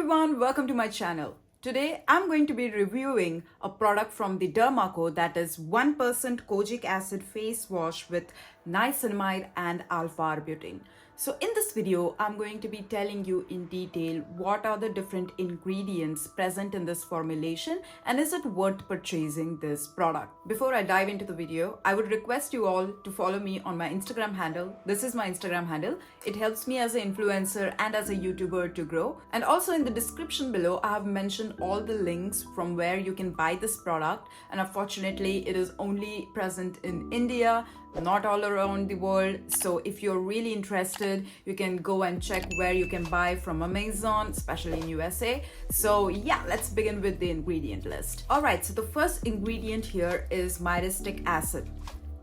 everyone, welcome to my channel. Today I'm going to be reviewing a product from the Derma that is 1% kojic acid face wash with niacinamide and alpha-arbutin. So in this video, I'm going to be telling you in detail what are the different ingredients present in this formulation and is it worth purchasing this product. Before I dive into the video, I would request you all to follow me on my Instagram handle. This is my Instagram handle. It helps me as an influencer and as a YouTuber to grow. And also in the description below, I have mentioned all the links from where you can buy this product. And unfortunately, it is only present in India, not all around the world. So if you're really interested, you can go and check where you can buy from Amazon, especially in USA. So yeah, let's begin with the ingredient list. All right, so the first ingredient here is myristic acid.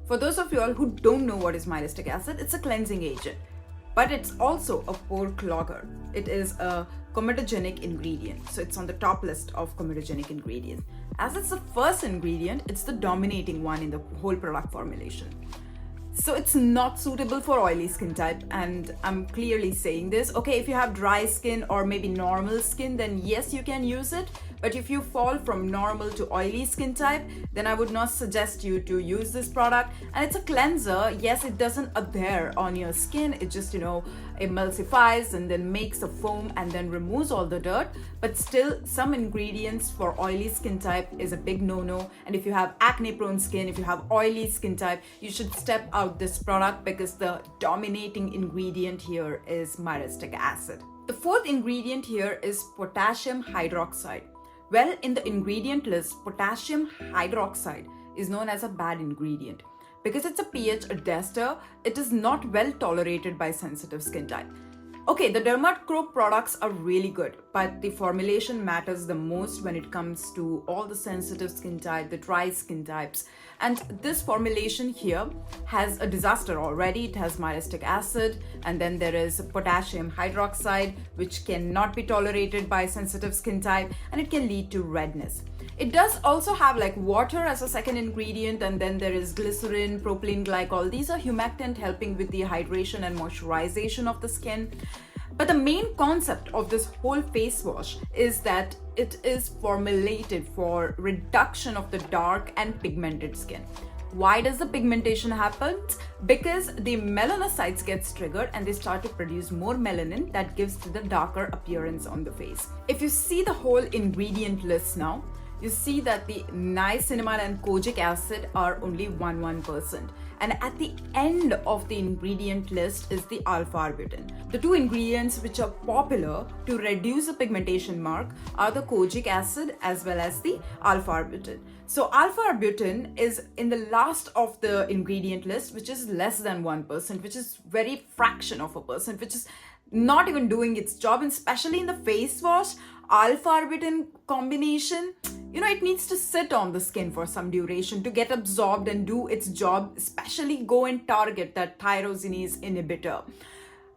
For those of you all who don't know what is myristic acid, it's a cleansing agent, but it's also a pore clogger. It is a comedogenic ingredient, so it's on the top list of comedogenic ingredients. As it's the first ingredient, it's the dominating one in the whole product formulation. So it's not suitable for oily skin type, and I'm clearly saying this. Okay, if you have dry skin or maybe normal skin, then yes, you can use it. But if you fall from normal to oily skin type, then I would not suggest you to use this product. And it's a cleanser. Yes, it doesn't adhere on your skin. It just, emulsifies and then makes a foam and then removes all the dirt. But still, some ingredients for oily skin type is a big no-no. And if you have acne-prone skin, if you have oily skin type, you should step out this product because the dominating ingredient here is myristic acid. The fourth ingredient here is potassium hydroxide. Well, in the ingredient list, potassium hydroxide is known as a bad ingredient. Because it's a pH adjuster, it is not well tolerated by sensitive skin type. Okay, the Derma products are really good, but the formulation matters the most when it comes to all the sensitive skin type, the dry skin types. And this formulation here has a disaster already. It has myristic acid, and then there is potassium hydroxide, which cannot be tolerated by sensitive skin type, and it can lead to redness. It does also have like water as a second ingredient, and then there is glycerin, propylene glycol. These are humectant helping with the hydration and moisturization of the skin. But the main concept of this whole face wash is that it is formulated for reduction of the dark and pigmented skin. Why does the pigmentation happen? Because the melanocytes gets triggered and they start to produce more melanin that gives to the darker appearance on the face. If you see the whole ingredient list now, you see that the niacinamide and kojic acid are only 1%. And at the end of the ingredient list is the alpha-arbutin. The two ingredients which are popular to reduce the pigmentation mark are the kojic acid as well as the alpha-arbutin. So alpha-arbutin is in the last of the ingredient list, which is less than 1%, which is very fraction of a percent, which is not even doing its job. And especially in the face wash, alpha-arbutin combination, it needs to sit on the skin for some duration to get absorbed and do its job, especially go and target that tyrosinase inhibitor.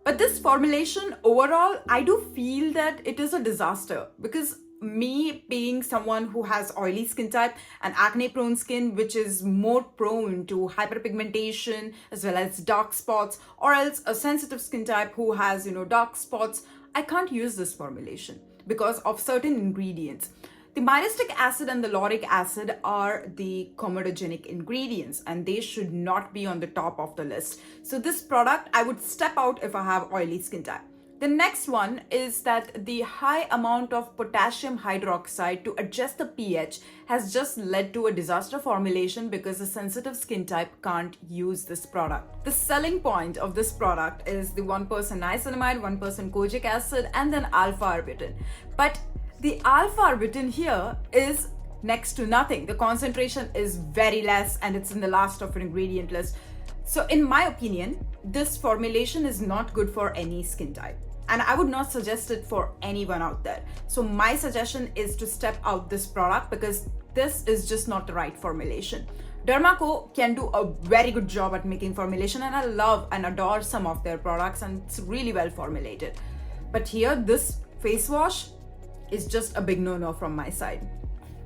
But this formulation overall, I do feel that it is a disaster because me being someone who has oily skin type and acne prone skin, which is more prone to hyperpigmentation as well as dark spots, or else a sensitive skin type who has, dark spots, I can't use this formulation because of certain ingredients. The myristic acid and the lauric acid are the comedogenic ingredients and they should not be on the top of the list. So this product, I would step out if I have oily skin type. The next one is that the high amount of potassium hydroxide to adjust the pH has just led to a disaster formulation because the sensitive skin type can't use this product. The selling point of this product is the 1% niacinamide, 1% kojic acid, and then alpha-arbutin. But the alpha-arbutin here is next to nothing. The concentration is very less and it's in the last of an ingredient list. So in my opinion, this formulation is not good for any skin type. And I would not suggest it for anyone out there. So my suggestion is to step out this product because this is just not the right formulation. Derma can do a very good job at making formulation, and I love and adore some of their products and it's really well formulated. But here, this face wash is just a big no-no from my side.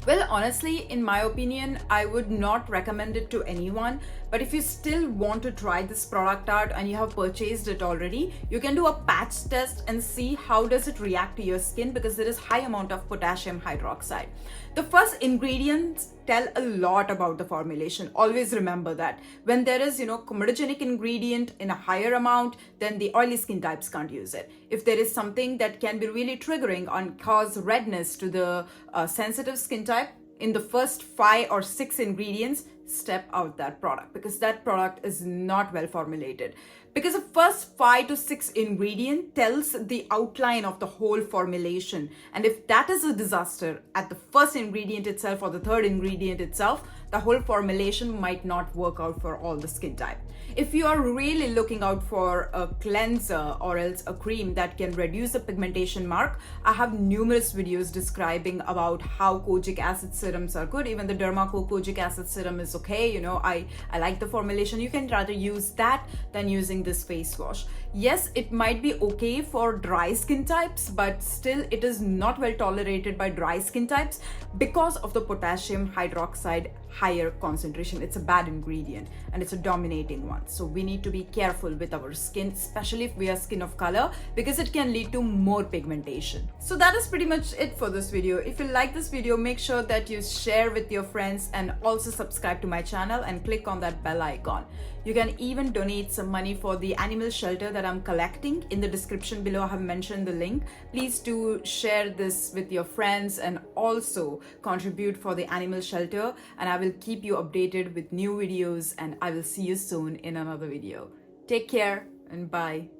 Well, honestly, in my opinion, I would not recommend it to anyone But if you still want to try this product out and you have purchased it already, you can do a patch test and see how does it react to your skin, because there is high amount of potassium hydroxide. The first ingredients tell a lot about the formulation. Always remember that. When there is, comedogenic ingredient in a higher amount, then the oily skin types can't use it. If there is something that can be really triggering and cause redness to the sensitive skin type, in the first 5 or 6 ingredients, step out that product, because that product is not well formulated. Because the first 5 to 6 ingredient tells the outline of the whole formulation. And if that is a disaster at the first ingredient itself or the third ingredient itself, the whole formulation might not work out for all the skin type. If you are really looking out for a cleanser or else a cream that can reduce the pigmentation mark, I have numerous videos describing about how kojic acid serums are good. Even the Derma kojic acid serum is okay. I like the formulation. You can rather use that than using this face wash. Yes, it might be okay for dry skin types, but still it is not well tolerated by dry skin types because of the potassium hydroxide higher concentration. It's a bad ingredient and it's a dominating one. So we need to be careful with our skin, especially if we are skin of color, because it can lead to more pigmentation. So that is pretty much it for this video. If you like this video, make sure that you share with your friends and also subscribe to my channel and click on that bell icon. You can even donate some money for the animal shelter that I'm collecting. In the description below, I have mentioned the link. Please do share this with your friends and also contribute for the animal shelter. And I will keep you updated with new videos, and I will see you soon in another video. Take care and bye.